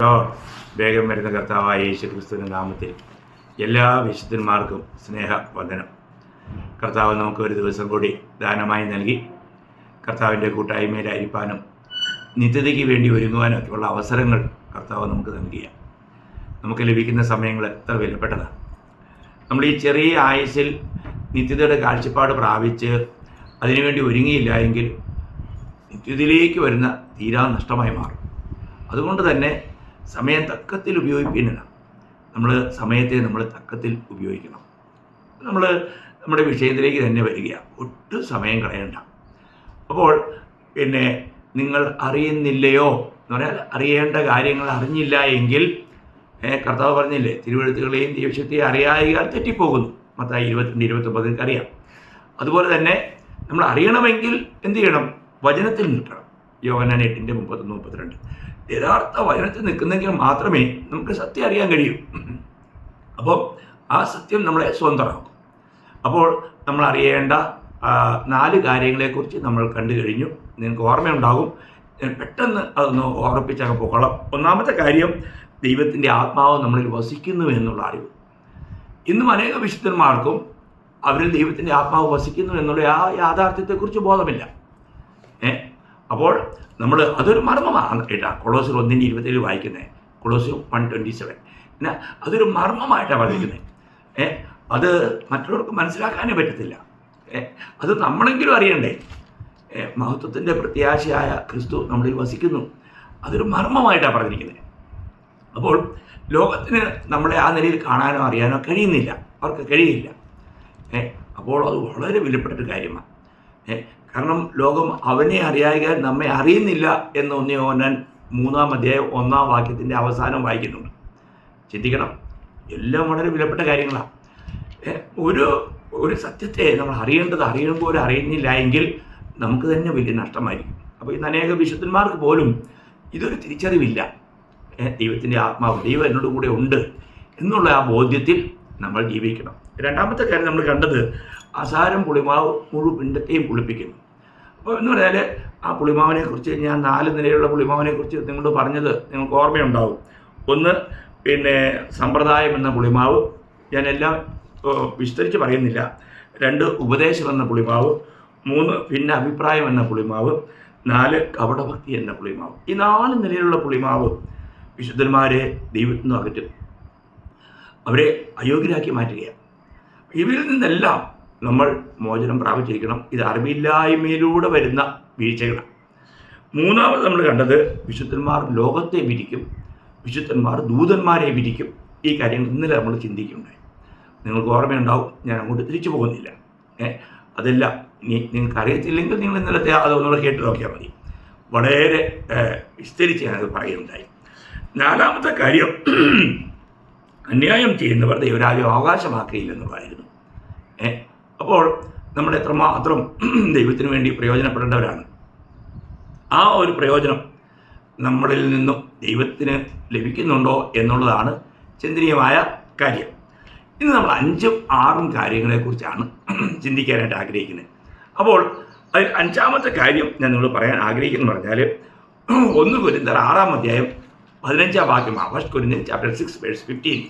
വേഗം വരുന്ന കർത്താവായ യേശു ക്രിസ്തുവിൻ്റെ നാമത്തിൽ എല്ലാ വിശുദ്ധന്മാർക്കും സ്നേഹവന്ദനം. കർത്താവ് നമുക്ക് ഒരു ദിവസം കൂടി ദാനമായി നൽകി കർത്താവിൻ്റെ കൂട്ടായ്മയിലായിരിക്കാനും നിത്യതയ്ക്ക് വേണ്ടി ഒരുങ്ങുവാനൊക്കെയുള്ള അവസരങ്ങൾ കർത്താവ് നമുക്ക് നൽകിയ നമുക്ക് ലഭിക്കുന്ന സമയങ്ങൾ എത്ര വിലപ്പെട്ടതാണ്. നമ്മൾ ഈ ചെറിയ ആയുസ്സിൽ നിത്യതയുടെ കാഴ്ചപ്പാട് പ്രാപിച്ച് അതിനുവേണ്ടി ഒരുങ്ങിയില്ല എങ്കിൽ നിത്യതയിലേക്ക് വരുന്ന തീരാ നഷ്ടമായി മാറും. അതുകൊണ്ട് തന്നെ സമയം തക്കത്തിൽ ഉപയോഗിപ്പില്ല. സമയത്തെ നമ്മൾ തക്കത്തിൽ ഉപയോഗിക്കണം. നമ്മുടെ വിഷയത്തിലേക്ക് തന്നെ വരിക, ഒട്ടും സമയം കളയണ്ട. അപ്പോൾ നിങ്ങൾ അറിയുന്നില്ലയോ എന്ന് പറഞ്ഞാൽ അറിയേണ്ട കാര്യങ്ങൾ അറിഞ്ഞില്ല എങ്കിൽ കർത്താവ് പറഞ്ഞില്ലേ, തിരുവെഴുത്തുകളെയും ദൈവശക്തിയെ അറിയായികാൽ തെറ്റിപ്പോകുന്നു. മത്തായി 22:29 അറിയാം. അതുപോലെ തന്നെ നമ്മൾ അറിയണമെങ്കിൽ എന്ത് ചെയ്യണം? വചനത്തിൽ നിൽക്കണം. യോഹന്നാൻ 8:31-32 യഥാർത്ഥ വചനത്തിൽ നിൽക്കുന്നെങ്കിൽ മാത്രമേ നമുക്ക് സത്യം അറിയാൻ കഴിയൂ. അപ്പോൾ ആ സത്യം നമ്മളെ സ്വന്തമാക്കും. അപ്പോൾ നമ്മൾ അറിയേണ്ട 4 കാര്യങ്ങളെക്കുറിച്ച് നമ്മൾ കണ്ടു കഴിഞ്ഞു. നിങ്ങൾക്ക് ഓർമ്മയുണ്ടാകും. പെട്ടെന്ന് അതൊന്ന് ഓർമ്മിപ്പിച്ചൊക്കെ പോകണം. ഒന്നാമത്തെ കാര്യം, ദൈവത്തിൻ്റെ ആത്മാവ് നമ്മളിൽ വസിക്കുന്നു എന്നുള്ള അറിവ്. ഇന്നും അനേക വിശുദ്ധന്മാർക്കും അവരിൽ ദൈവത്തിൻ്റെ ആത്മാവ് വസിക്കുന്നു എന്നുള്ള ആ യാഥാർത്ഥ്യത്തെക്കുറിച്ച് ബോധമില്ല. അപ്പോൾ അതൊരു മർമ്മമാണ് കേട്ടോ. കൊളോസ്യർ 1:27 വായിക്കുന്നത്, കൊളോസ്യർ 1:27. പിന്നെ അതൊരു മർമ്മമായിട്ടാണ് പറഞ്ഞിരിക്കുന്നത്. അത് മറ്റുള്ളവർക്ക് മനസ്സിലാക്കാനേ പറ്റത്തില്ല. അത് നമ്മളെങ്കിലും അറിയണ്ടേ. മഹത്വത്തിൻ്റെ പ്രത്യാശയായ ക്രിസ്തു നമ്മളിൽ വസിക്കുന്നു. അതൊരു മർമ്മമായിട്ടാണ് പറഞ്ഞിരിക്കുന്നത്. അപ്പോൾ ലോകത്തിന് നമ്മളെ ആ നിലയിൽ കാണാനോ അറിയാനോ കഴിയുന്നില്ല, അവർക്ക് കഴിയില്ല. അപ്പോൾ അത് വളരെ വിലപ്പെട്ടൊരു കാര്യമാണ്. കാരണം ലോകം അവനെ അറിയാൻ നമ്മെ അറിയുന്നില്ല എന്ന് 1 യോഹന്നാൻ 3:1 അവസാനം വായിക്കുന്നുണ്ട്. ചിന്തിക്കണം, എല്ലാം വളരെ വിലപ്പെട്ട കാര്യങ്ങളാണ്. ഒരു സത്യത്തെ നമ്മൾ അറിയുമ്പോൾ അറിയുന്നില്ല എങ്കിൽ നമുക്ക് തന്നെ വലിയ നഷ്ടമായിരിക്കും. അപ്പോൾ ഇന്ന് അനേക വിശുദ്ധന്മാർക്ക് പോലും ഇതൊരു തിരിച്ചറിവില്ല. ദൈവത്തിൻ്റെ ആത്മാവ്, ദൈവം എന്നോട് കൂടെ ഉണ്ട് എന്നുള്ള ആ ബോധ്യത്തിൽ നമ്മൾ ജീവിക്കണം. രണ്ടാമത്തെ കാര്യം നമ്മൾ കണ്ടത്, അസാരം പുളിമാവ് മുഴുവൻ പിണ്ടത്തെയും പുളിപ്പിക്കുന്നു. അപ്പോൾ എന്ന് പറഞ്ഞാൽ ആ പുളിമാവിനെ കുറിച്ച് ഞാൻ 4 നിലയിലുള്ള പുളിമാവിനെ കുറിച്ച് നിങ്ങളോട് പറഞ്ഞത് നിങ്ങൾക്ക് ഓർമ്മയുണ്ടാവും. ഒന്ന് സമ്പ്രദായം എന്ന പുളിമാവ്, ഞാനെല്ലാം വിസ്തരിച്ച് പറയുന്നില്ല. 2 ഉപദേശം എന്ന പുളിമാവ്, 3 ഭിന്ന അഭിപ്രായം എന്ന പുളിമാവ്, 4 കപടഭക്തി എന്ന പുളിമാവ്. ഈ 4 നിലയിലുള്ള പുളിമാവ് വിശുദ്ധന്മാരെ ദൈവത്തിൽ നിന്ന് അകറ്റും, അവരെ അയോഗ്യരാക്കി മാറ്റുകയാണ്. ഇവരിൽ നിന്നെല്ലാം നമ്മൾ മോചനം പ്രാപിച്ചിരിക്കണം. ഇത് അറിവില്ലായ്മയിലൂടെ വരുന്ന വീഴ്ചകളാണ്. മൂന്നാമത് നമ്മൾ കണ്ടത്, വിശുദ്ധന്മാർ ലോകത്തെ വിധിക്കും, വിശുദ്ധന്മാർ ദൂതന്മാരെ വിധിക്കും. ഈ കാര്യങ്ങൾ ഇന്നലെ നമ്മൾ ചിന്തിക്കുന്നുണ്ടായി. നിങ്ങൾക്ക് ഓർമ്മയുണ്ടാവും, ഞാൻ അങ്ങോട്ട് തിരിച്ചു പോകുന്നില്ല. അതെല്ലാം നിങ്ങൾക്ക് അറിയത്തില്ലെങ്കിൽ നിങ്ങൾ ഇന്നലത്തെ അതൊന്നുകൂടെ കേട്ട് നോക്കിയാൽ മതി. വളരെ വിസ്തരിച്ച് ഞാനത് പറയുന്നുണ്ടായി. 4ാമത്തെ കാര്യം, അന്യായം ചെയ്യുന്നവർ ദൈവരാജ്യം അവകാശമാക്കിയില്ലെന്നുള്ളതായിരുന്നു. അപ്പോൾ നമ്മൾ എത്രമാത്രം ദൈവത്തിന് വേണ്ടി പ്രയോജനപ്പെടേണ്ടവരാണ്. ആ ഒരു പ്രയോജനം നമ്മളിൽ നിന്നും ദൈവത്തിന് ലഭിക്കുന്നുണ്ടോ എന്നുള്ളതാണ് ചിന്തനീയമായ കാര്യം. ഇന്ന് നമ്മൾ 5ഉം 6ഉം കാര്യങ്ങളെക്കുറിച്ചാണ് ചിന്തിക്കാനായിട്ട് ആഗ്രഹിക്കുന്നത്. അപ്പോൾ അതിൽ 5ാമത്തെ കാര്യം ഞാൻ നിങ്ങൾ പറയാൻ ആഗ്രഹിക്കുന്നു പറഞ്ഞാൽ, 1 കൊരിന്ത്യർ 6:15 1 കൊരിന്ത്യർ chapter 6:15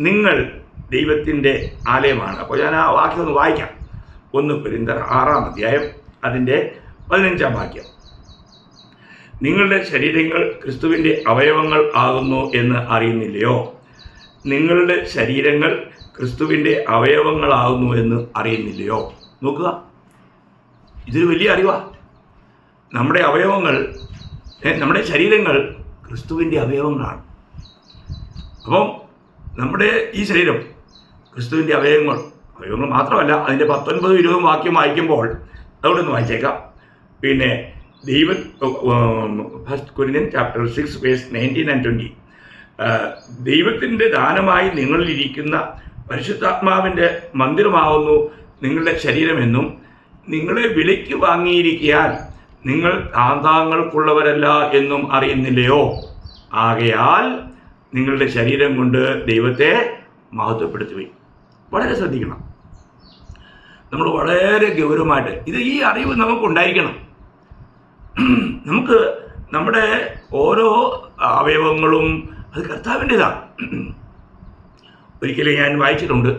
നിങ്ങൾ ദൈവത്തിൻ്റെ ആലയമാണ്. അപ്പോൾ ഞാൻ ആ വാക്യം ഒന്ന് വായിക്കാം. 1 കൊരിന്ത്യർ 6:15 നിങ്ങളുടെ ശരീരങ്ങൾ ക്രിസ്തുവിൻ്റെ അവയവങ്ങൾ ആകുന്നു എന്ന് അറിയുന്നില്ലയോ? നിങ്ങളുടെ ശരീരങ്ങൾ ക്രിസ്തുവിൻ്റെ അവയവങ്ങളാകുന്നു എന്ന് അറിയുന്നില്ലയോ? നോക്കുക, ഇതൊരു വലിയ അറിവാണ്. നമ്മുടെ അവയവങ്ങൾ, നമ്മുടെ ശരീരങ്ങൾ ക്രിസ്തുവിൻ്റെ അവയവങ്ങളാണ്. അപ്പം നമ്മുടെ ഈ ശരീരം ക്രിസ്തുവിൻ്റെ അവയവങ്ങൾ മാത്രമല്ല, അതിൻ്റെ 19-20 വാക്യം വായിക്കുമ്പോൾ അവിടെ ഒന്ന് വായിച്ചേക്കാം. 1 കൊരിന്ത്യർ chapter 6:19-20 ദൈവത്തിൻ്റെ ദാനമായി നിങ്ങളിലിരിക്കുന്ന പരിശുദ്ധാത്മാവിൻ്റെ മന്ദിരമാവുന്നു നിങ്ങളുടെ ശരീരമെന്നും നിങ്ങളെ വിലയ്ക്ക് വാങ്ങിയിരിക്കാൻ നിങ്ങൾ താന്താങ്ങൾക്കുള്ളവരല്ല എന്നും അറിയുന്നില്ലയോ? ആകയാൽ നിങ്ങളുടെ ശരീരം കൊണ്ട് ദൈവത്തെ മഹത്വപ്പെടുത്തുകയും. വളരെ ശ്രദ്ധിക്കണം. നമ്മൾ വളരെ ഗൗരവമായിട്ട് ഈ അറിവ് നമുക്കുണ്ടായിരിക്കണം. നമുക്ക് നമ്മുടെ കർത്താവിൻ്റെതാണ്. ഒരിക്കലും ഞാൻ വായിച്ചിട്ടുണ്ട്,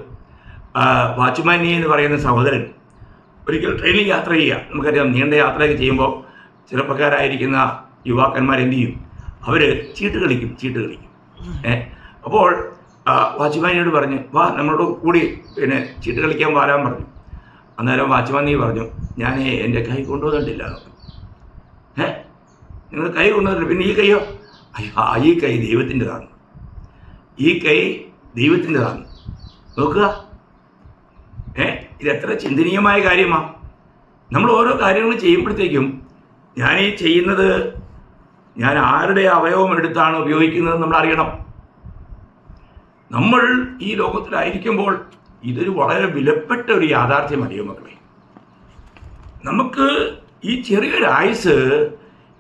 വാച്ച്മാനി എന്ന് പറയുന്ന സഹോദരൻ ഒരിക്കൽ ട്രെയിനിൽ യാത്ര ചെയ്യുക. നമുക്കറിയാം, നീണ്ട യാത്രയൊക്കെ ചെയ്യുമ്പോൾ ചെറുപ്പക്കാരായിരിക്കുന്ന യുവാക്കന്മാർ എന്ത് ചെയ്യും? അവർ ചീട്ട് കളിക്കും. അപ്പോൾ വാച്ച്മാനിയോട് പറഞ്ഞു, വാ നമ്മളോട് കൂടി ചീട്ട് കളിക്കാൻ വരാൻ പറഞ്ഞു. അന്നേരം വാച്ച്മാനി പറഞ്ഞു, ഞാൻ എൻ്റെ കൈ കൊണ്ടുവന്നിട്ടില്ല. നിങ്ങൾ കൈ കൊണ്ടുവന്നില്ല, പിന്നെ ഈ കൈയോ? ഈ കൈ ദൈവത്തിൻ്റെതാണ്. നോക്കുക, ഇതെത്ര ചിന്തനീയമായ കാര്യമാണ്. നമ്മൾ ഓരോ കാര്യങ്ങൾ ചെയ്യുമ്പോഴത്തേക്കും ഞാൻ ആരുടെ അവയവം എടുത്താണ് ഉപയോഗിക്കുന്നത് നമ്മൾ അറിയണം. നമ്മൾ ഈ ലോകത്തിലായിരിക്കുമ്പോൾ ഇതൊരു വളരെ വിലപ്പെട്ട ഒരു യാഥാർത്ഥ്യമറിയോ മക്കളെ. നമുക്ക് ഈ ചെറിയൊരു ആയുസ്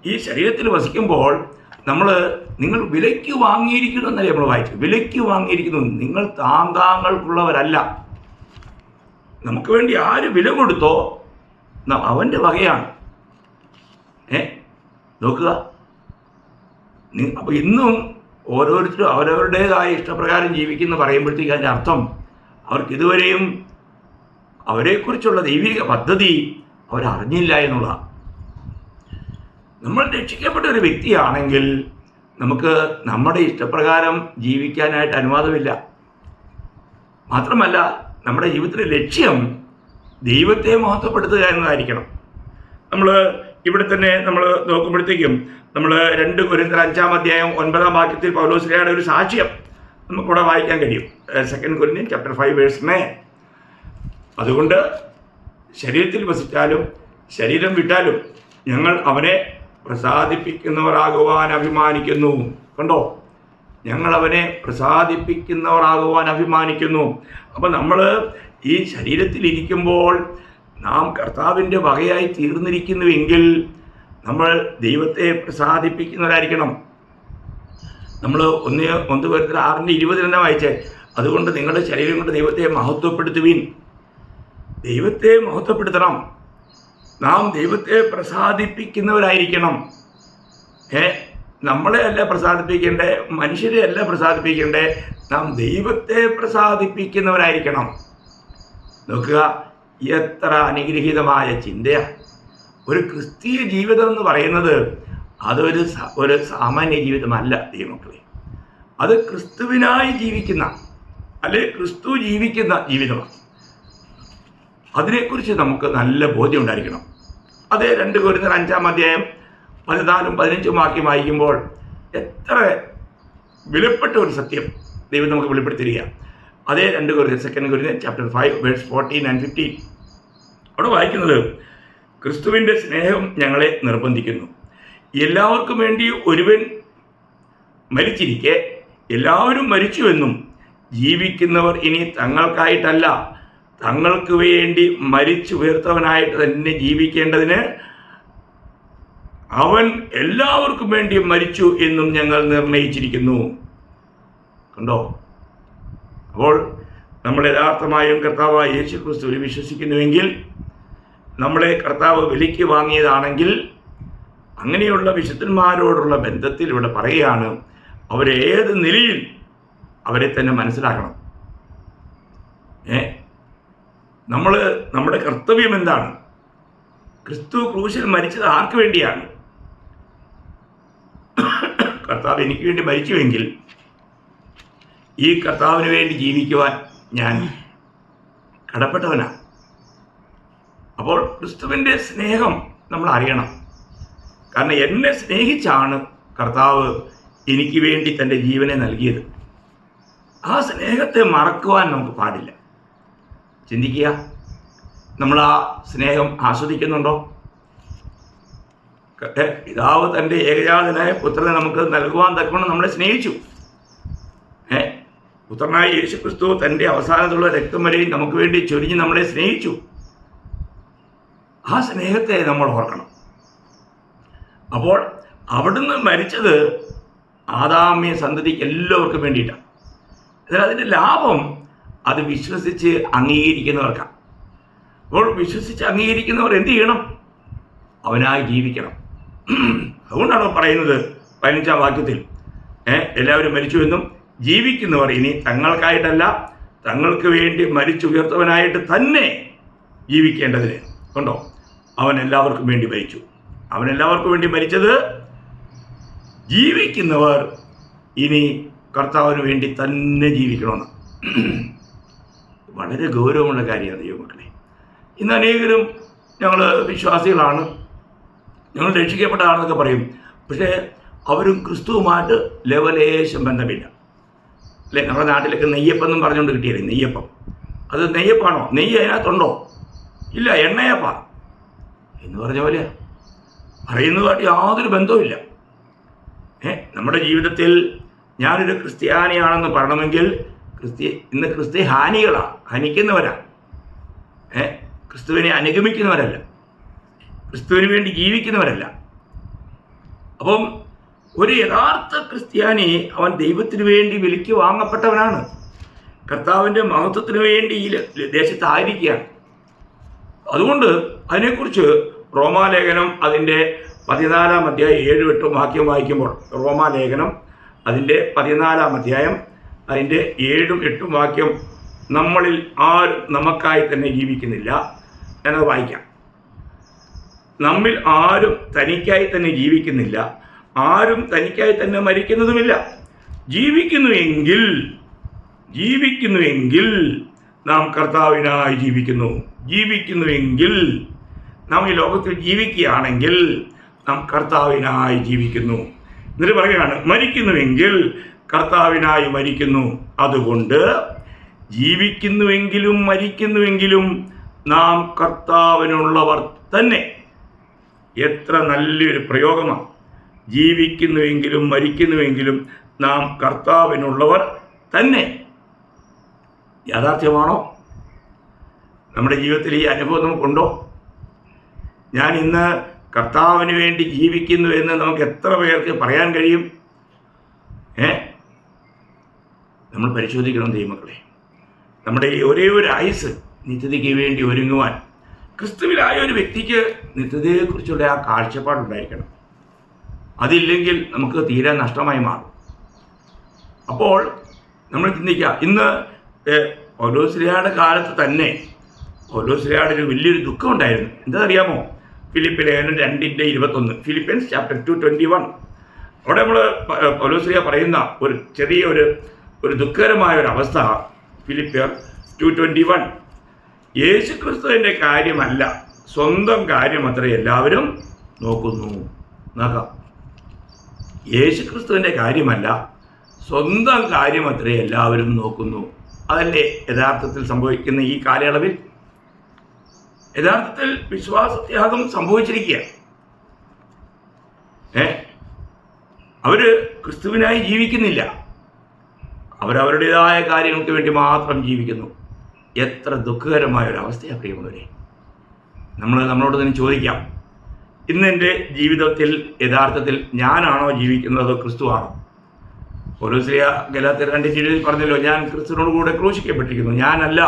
ഈ ശരീരത്തിൽ വസിക്കുമ്പോൾ നിങ്ങൾ വിലയ്ക്ക് വാങ്ങിയിരിക്കുന്നു എന്നല്ലേ നമ്മൾ വായിച്ചു. വിലയ്ക്ക് വാങ്ങിയിരിക്കുന്നു. നിങ്ങൾ താങ്കൾക്കുള്ളവരല്ല. നമുക്ക് വേണ്ടി ആര് വില കൊടുത്തോ അവൻ്റെ വകയാണ്. നോക്കുക, അപ്പോൾ ഇന്നും ഓരോരുത്തരും അവരവരുടേതായ ഇഷ്ടപ്രകാരം ജീവിക്കുന്ന പറയുമ്പോഴത്തേക്ക് അതിൻ്റെ അർത്ഥം അവർക്ക് ഇതുവരെയും അവരെക്കുറിച്ചുള്ള ദൈവിക പദ്ധതി അവരറിഞ്ഞില്ല എന്നുള്ളതാണ്. നമ്മൾ രക്ഷിക്കപ്പെട്ട ഒരു വ്യക്തിയാണെങ്കിൽ നമുക്ക് നമ്മുടെ ഇഷ്ടപ്രകാരം ജീവിക്കാനായിട്ട് അനുവാദമില്ല. മാത്രമല്ല, നമ്മുടെ ജീവിതത്തിലെ ലക്ഷ്യം ദൈവത്തെ മഹത്വപ്പെടുത്തുക എന്നതായിരിക്കണം. നമ്മൾ ഇവിടെ തന്നെ നമ്മൾ നോക്കുമ്പോഴത്തേക്കും 2 കൊരിന്ത്യർ 5-ാം അധ്യായം 9-ാം വാക്യത്തിൽ പൗലോസ്ലീഹയുടെ ഒരു സാക്ഷ്യം നമുക്കിവിടെ വായിക്കാൻ കഴിയും. 2 കൊരിന്ത്യർ chapter 5 verse 9. അതുകൊണ്ട് ശരീരത്തിൽ വസിച്ചാലും ശരീരം വിട്ടാലും ഞങ്ങൾ അവനെ പ്രസാദിപ്പിക്കുന്നവരാകുവാൻ അഭിമാനിക്കുന്നു. കണ്ടോ, ഞങ്ങൾ അവനെ പ്രസാദിപ്പിക്കുന്നവരാകുവാൻ അഭിമാനിക്കുന്നു. അപ്പം നമ്മൾ ഈ ശരീരത്തിലിരിക്കുമ്പോൾ നാം കർത്താവിൻ്റെ വകയായി തീർന്നിരിക്കുന്നുവെങ്കിൽ നമ്മൾ ദൈവത്തെ പ്രസാദിപ്പിക്കുന്നവരായിരിക്കണം. നമ്മൾ 1 കൊരിന്ത്യർ 6:20 തന്നെ വായിച്ചേ, അതുകൊണ്ട് നിങ്ങളുടെ ശരീരം കൊണ്ട് ദൈവത്തെ മഹത്വപ്പെടുത്തുവിൻ. ദൈവത്തെ മഹത്വപ്പെടുത്തണം. നാം ദൈവത്തെ പ്രസാദിപ്പിക്കുന്നവരായിരിക്കണം. നമ്മളെ അല്ല പ്രസാദിപ്പിക്കേണ്ടേ, മനുഷ്യരെ അല്ല പ്രസാദിപ്പിക്കേണ്ടേ, നാം ദൈവത്തെ പ്രസാദിപ്പിക്കുന്നവരായിരിക്കണം. നോക്കുക, എത്ര അനുഗ്രഹീതമായ ചിന്തയാണ്. ഒരു ക്രിസ്തീയ ജീവിതം എന്ന് പറയുന്നത് ഒരു സാമാന്യ ജീവിതമല്ല ദൈവമക്കളെ. അത് ക്രിസ്തുവിനായി ജീവിക്കുന്ന, അല്ലെങ്കിൽ ക്രിസ്തു ജീവിക്കുന്ന ജീവിതമാണ്. അതിനെക്കുറിച്ച് നമുക്ക് നല്ല ബോധ്യം ഉണ്ടായിരിക്കണം. അതേ 2 കൊരിന്ത്യർ 5-ാം അധ്യായം 14-15 വാക്യം വായിക്കുമ്പോൾ എത്ര വിലപ്പെട്ട ഒരു സത്യം ദൈവം നമുക്ക് വെളിപ്പെടുത്തിരിക്കുക. അതേ 2 കൊരിന്ത്യർ chapter 5 verse 14 and 15. അവിടെ വായിക്കുന്നത്, ക്രിസ്തുവിൻ്റെ സ്നേഹം ഞങ്ങളെ നിർബന്ധിക്കുന്നു. എല്ലാവർക്കും വേണ്ടി ഒരുവൻ മരിച്ചിരിക്കെ എല്ലാവരും മരിച്ചുവെന്നും ജീവിക്കുന്നവർ ഇനി തങ്ങൾക്കായിട്ടല്ല തങ്ങൾക്ക് വേണ്ടി മരിച്ചുയർത്തവനായിട്ട് തന്നെ ജീവിക്കേണ്ടതിന് അവൻ എല്ലാവർക്കും വേണ്ടി മരിച്ചു എന്നും ഞങ്ങൾ നിർണയിച്ചിരിക്കുന്നു. കണ്ടോ, അപ്പോൾ നമ്മൾ യഥാർത്ഥമായും കർത്താവായ യേശു ക്രിസ്തുവിൽ വിശ്വസിക്കുന്നുവെങ്കിൽ, നമ്മളെ കർത്താവ് വിലയ്ക്ക് വാങ്ങിയതാണെങ്കിൽ, അങ്ങനെയുള്ള വിശുദ്ധന്മാരോടുള്ള ബന്ധത്തിൽ ഇവിടെ പറയുകയാണ്, അവരേത് നിലയിൽ അവരെ തന്നെ മനസ്സിലാക്കണം. നമ്മുടെ കർത്തവ്യം എന്താണ്? ക്രിസ്തു ക്രൂശിൽ മരിച്ചത് ആർക്ക് വേണ്ടിയാണ്? കർത്താവ് എനിക്ക് വേണ്ടി മരിച്ചുവെങ്കിൽ ഈ കർത്താവിന് വേണ്ടി ജീവിക്കുവാൻ ഞാൻ കടപ്പെട്ടവനാണ്. അപ്പോൾ ക്രിസ്തുവിൻ്റെ സ്നേഹം നമ്മൾ അറിയണം. കാരണം എന്നെ സ്നേഹിച്ചാണ് കർത്താവ് എനിക്ക് വേണ്ടി തൻ്റെ ജീവനെ നൽകിയത്. ആ സ്നേഹത്തെ മറക്കുവാൻ നമുക്ക് പാടില്ല. ചിന്തിക്കുക, നമ്മൾ ആ സ്നേഹം ആസ്വദിക്കുന്നുണ്ടോ? പിതാവ് തൻ്റെ ഏകജാതനായ പുത്രനെ നമുക്ക് നൽകുവാൻ തക്കവണ്ണം നമ്മളെ സ്നേഹിച്ചു. പുത്രനായ യേശു ക്രിസ്തു തൻ്റെ അവസാനത്തുള്ള രക്തം വരെയും നമുക്ക് വേണ്ടി ചൊരിഞ്ഞ് നമ്മളെ സ്നേഹിച്ചു. ആ സ്നേഹത്തെ നമ്മൾ ഓർക്കണം. അപ്പോൾ അവിടുന്ന് മരിച്ചത് ആദാമ്യ സന്തതിക്ക് എല്ലാവർക്കും വേണ്ടിയിട്ടാണ്. എന്നാൽ അതിൻ്റെ ലാഭം അത് വിശ്വസിച്ച് അംഗീകരിക്കുന്നവർക്കാണ്. അപ്പോൾ വിശ്വസിച്ച് അംഗീകരിക്കുന്നവർ എന്ത് ചെയ്യണം? അവനായി ജീവിക്കണം. അതുകൊണ്ടാണ് പറയുന്നത് 15-ാം വാക്യത്തിൽ, എല്ലാവരും മരിച്ചുവെന്നും ജീവിക്കുന്നവർ ഇനി തങ്ങൾക്കായിട്ടല്ല തങ്ങൾക്ക് വേണ്ടി മരിച്ചുയർത്തവനായിട്ട് തന്നെ ജീവിക്കേണ്ടതിന് കണ്ടോ, അവൻ എല്ലാവർക്കും വേണ്ടി മരിച്ചു. അവൻ എല്ലാവർക്കും വേണ്ടി മരിച്ചത് ജീവിക്കുന്നവർ ഇനി കർത്താവിന് വേണ്ടി തന്നെ ജീവിക്കണമെന്ന്. വളരെ ഗൗരവമുള്ള കാര്യമാണ് ദൈവമക്കളെ. ഇന്ന് അനേകരും ഞങ്ങൾ വിശ്വാസികളാണ്, ഞങ്ങൾ രക്ഷിക്കപ്പെട്ടതാണെന്നൊക്കെ പറയും. പക്ഷേ അവരും ക്രിസ്തുവുമായിട്ട് ലെവലേശം ബന്ധമില്ല അല്ലേ. നമ്മുടെ നാട്ടിലൊക്കെ നെയ്യപ്പം എന്നും പറഞ്ഞുകൊണ്ട് കിട്ടിയല്ലേ നെയ്യപ്പം. അത് നെയ്യപ്പാണോ? നെയ്യ് അതിനകത്തുണ്ടോ? ഇല്ല, എണ്ണയപ്പാ എന്ന് പറഞ്ഞ പോലെ പറയുന്നതുമായിട്ട് യാതൊരു ബന്ധവുമില്ല. നമ്മുടെ ജീവിതത്തിൽ ഞാനൊരു ക്രിസ്ത്യാനിയാണെന്ന് പറയണമെങ്കിൽ ഇന്ന് ക്രിസ്ത്യാനികളാണ്, ഹനിക്കുന്നവരാണ്. ക്രിസ്തുവിനെ അനുഗമിക്കുന്നവരല്ല, ക്രിസ്തുവിന് വേണ്ടി ജീവിക്കുന്നവരല്ല. അപ്പം ഒരു യഥാർത്ഥ ക്രിസ്ത്യാനി അവൻ ദൈവത്തിന് വേണ്ടി വിലയ്ക്ക് വാങ്ങപ്പെട്ടവനാണ്, കർത്താവിൻ്റെ മഹത്വത്തിന് വേണ്ടി ഈ ദേശത്തായിരിക്കുകയാണ്. അതുകൊണ്ട് അതിനെക്കുറിച്ച് റോമാലേഖനം അതിൻ്റെ 14-ാം അധ്യായം 7-8 വാക്യം വായിക്കുമ്പോൾ, റോമാലേഖനം അതിൻ്റെ 14-ാം അധ്യായം അതിൻ്റെ 7-8 വാക്യം, നമ്മളിൽ ആരും നമുക്കായി തന്നെ ജീവിക്കുന്നില്ല എന്നത് വായിക്കാം. നമ്മിൽ ആരും തനിക്കായി തന്നെ ജീവിക്കുന്നില്ല, ആരും തനിക്കായി തന്നെ മരിക്കുന്നതുമില്ല. ജീവിക്കുന്നുവെങ്കിൽ നാം കർത്താവിനായി ജീവിക്കുന്നുവെങ്കിൽ നാം ഈ ലോകത്തിൽ ജീവിക്കുകയാണെങ്കിൽ നാം കർത്താവിനായി ജീവിക്കുന്നു. എന്നിട്ട് പറയുകയാണ്, മരിക്കുന്നുവെങ്കിൽ കർത്താവിനായി മരിക്കുന്നു. അതുകൊണ്ട് ജീവിക്കുന്നുവെങ്കിലും മരിക്കുന്നുവെങ്കിലും നാം കർത്താവിനുള്ളവർ തന്നെ. എത്ര നല്ലൊരു പ്രയോഗമാണ്! ജീവിക്കുന്നുവെങ്കിലും മരിക്കുന്നുവെങ്കിലും നാം കർത്താവിനുള്ളവർ തന്നെ. യാഥാർത്ഥ്യമാണോ? നമ്മുടെ ജീവിതത്തിൽ ഈ അനുഭവം നമുക്കുണ്ടോ? ഞാൻ ഇന്ന് കർത്താവിന് വേണ്ടി ജീവിക്കുന്നു എന്ന് നമുക്ക് എത്ര പേർക്ക് പറയാൻ കഴിയും? നമ്മൾ പരിശോധിക്കണം ദൈവമക്കളെ. നമ്മുടെ ഈ ഒരേ ഒരു ആയുസ് നിത്യതയ്ക്ക് വേണ്ടി ഒരുങ്ങുവാൻ ക്രിസ്തുവിലായ ഒരു വ്യക്തിക്ക് നിത്യതയെക്കുറിച്ചുള്ള ആ കാഴ്ചപ്പാടുണ്ടായിരിക്കണം. അതില്ലെങ്കിൽ നമുക്ക് തീരെ നഷ്ടമായി മാറും. അപ്പോൾ നമ്മൾ ചിന്തിക്കുക, ഇന്ന് പൗലോസ്ലീഹയുടെ കാലത്ത് തന്നെ പൗലോസ്ലീഹയുടെ ഒരു വലിയൊരു ദുഃഖം ഉണ്ടായിരുന്നു. എന്താണെന്നറിയാമോ? ഫിലിപ്പ് ലേഖനം 2:21, ഫിലിപ്പിയൻസ് ചാപ്റ്റർ 2:21. അവിടെ നമ്മൾ പൗലോസ്ലീഹ പറയുന്ന ഒരു ചെറിയ ഒരു ദുഃഖകരമായ ഒരു അവസ്ഥ. ഫിലിപ്പിയർ 2:21, യേശുക്രിസ്തുവിൻ്റെ കാര്യമല്ല സ്വന്തം കാര്യമത്രേ എല്ലാവരും നോക്കുന്നു. നോക്കാം, യേശുക്രിസ്തുവിൻ്റെ കാര്യമല്ല സ്വന്തം കാര്യമത്രേ എല്ലാവരും നോക്കുന്നു. അതല്ലേ യഥാർത്ഥത്തിൽ സംഭവിക്കുന്ന ഈ കാലയളവിൽ? യഥാർത്ഥത്തിൽ വിശ്വാസത്യാഗം സംഭവിച്ചിരിക്കുക. അവര് ക്രിസ്തുവിനായി ജീവിക്കുന്നില്ല, അവരവരുടേതായ കാര്യങ്ങൾക്ക് വേണ്ടി മാത്രം ജീവിക്കുന്നു. എത്ര ദുഃഖകരമായ ഒരു അവസ്ഥയാണ് പ്രിയമുള്ളവരെ. നമ്മളോട് തന്നെ ചോദിക്കാം, ഇന്ന് എൻ്റെ ജീവിതത്തിൽ യഥാർത്ഥത്തിൽ ഞാനാണോ ജീവിക്കുന്നത്, അതോ ക്രിസ്തുവാണോ? പൗലോസ്ലീഹ ഗലാത്യർ 2:20 പറഞ്ഞല്ലോ, ഞാൻ ക്രിസ്തുവിനോട് കൂടെ ക്രൂശിക്കപ്പെട്ടിരിക്കുന്നു, ഞാനല്ല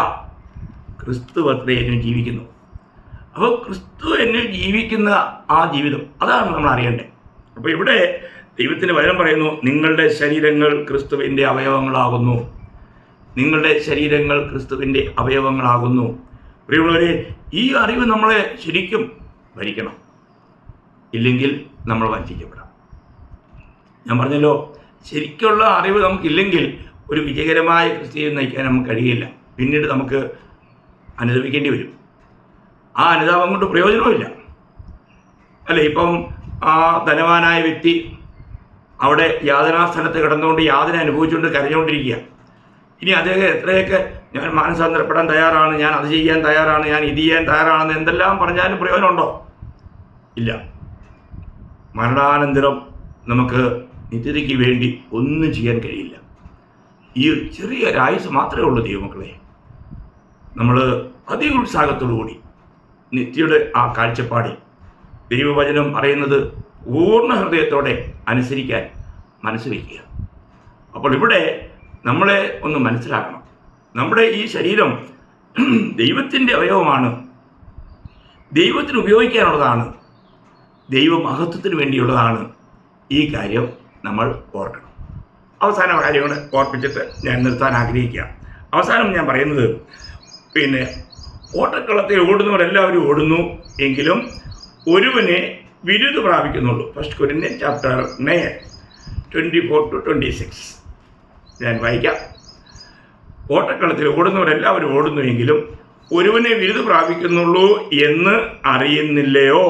ക്രിസ്തു അത്രേ എന്നിൽ ജീവിക്കുന്നു. അപ്പോൾ ക്രിസ്തു എന്നിൽ ജീവിക്കുന്ന ആ ജീവിതം, അതാണ് നമ്മൾ അറിയേണ്ടത്. അപ്പോൾ ഇവിടെ ദൈവത്തിൻ്റെ വചനം പറയുന്നു, നിങ്ങളുടെ ശരീരങ്ങൾ ക്രിസ്തുവിൻ്റെ അവയവങ്ങളാകുന്നു. നിങ്ങളുടെ ശരീരങ്ങൾ ക്രിസ്തുവിൻ്റെ അവയവങ്ങളാകുന്നു. പ്രിയമുള്ളവരെ, ഈ അറിവ് നമ്മളെ ശരിക്കും ഭരിക്കണം, ഇല്ലെങ്കിൽ നമ്മൾ വഞ്ചിക്കപ്പെടാം. ഞാൻ പറഞ്ഞല്ലോ, ശരിക്കുള്ള അറിവ് നമുക്കില്ലെങ്കിൽ ഒരു വിജയകരമായ ക്രിസ്ത്യൻ നയിക്കാൻ നമുക്ക് കഴിയില്ല. പിന്നീട് നമുക്ക് അനുഭവിക്കേണ്ടി വരും. ആ അനുതാപം കൊണ്ട് പ്രയോജനവുമില്ല അല്ലേ. ഇപ്പം ആ ധനവാനായ വ്യക്തി അവിടെ യാതനാസ്ഥലത്ത് കിടന്നുകൊണ്ട് യാതന അനുഭവിച്ചുകൊണ്ട് കരഞ്ഞുകൊണ്ടിരിക്കുക. ഇനി അദ്ദേഹം എത്രയൊക്കെ ഞാൻ മാനസാന്തരപ്പെടാൻ തയ്യാറാണ്, ഞാൻ അത് ചെയ്യാൻ തയ്യാറാണ്, ഞാൻ ഇത് ചെയ്യാൻ തയ്യാറാണെന്ന് എന്തെല്ലാം പറഞ്ഞാലും പ്രയോജനമുണ്ടോ? ഇല്ല. മരണാനന്തരം നമുക്ക് നിത്യതയ്ക്ക് വേണ്ടി ഒന്നും ചെയ്യാൻ കഴിയില്ല. ഈ ഒരു ചെറിയ ആയുസ് മാത്രമേ ഉള്ളൂ ദൈവമക്കളെ. നമ്മൾ അധിക ഉത്സാഹത്തോടുകൂടി നിത്യയുടെ ആ കാഴ്ചപ്പാടിൽ ദൈവവചനം പറയുന്നത് പൂർണ്ണ ഹൃദയത്തോടെ അനുസരിക്കാൻ മനസ്സ് വയ്ക്കുക. അപ്പോൾ ഇവിടെ നമ്മളെ ഒന്ന് മനസ്സിലാക്കണം, നമ്മുടെ ഈ ശരീരം ദൈവത്തിൻ്റെ അവയവമാണ്, ദൈവത്തിന് ഉപയോഗിക്കാനുള്ളതാണ്, ദൈവമഹത്വത്തിന് വേണ്ടിയുള്ളതാണ്. ഈ കാര്യം നമ്മൾ ഓർക്കണം. അവസാന കാര്യങ്ങൾ ഓർപ്പിച്ചിട്ട് ഞാൻ നിർത്താൻ ആഗ്രഹിക്കുക. അവസാനം ഞാൻ പറയുന്നത്, പിന്നെ ഓട്ടക്കളത്തിൽ ഓടുന്നവരെല്ലാവരും ഓടുന്നു, എങ്കിലും ഒരുവനെ വിരുദ് പ്രാപിക്കുന്നുള്ളൂ. 1 Corinthians chapter 9 24-26 ഞാൻ വായിക്കാം. ഓട്ടക്കളത്തിൽ ഓടുന്നവരെല്ലാവരും ഓടുന്നു, എങ്കിലും ഒരുവനെ വിരുദ് പ്രാപിക്കുന്നുള്ളൂ എന്ന് അറിയുന്നില്ലയോ?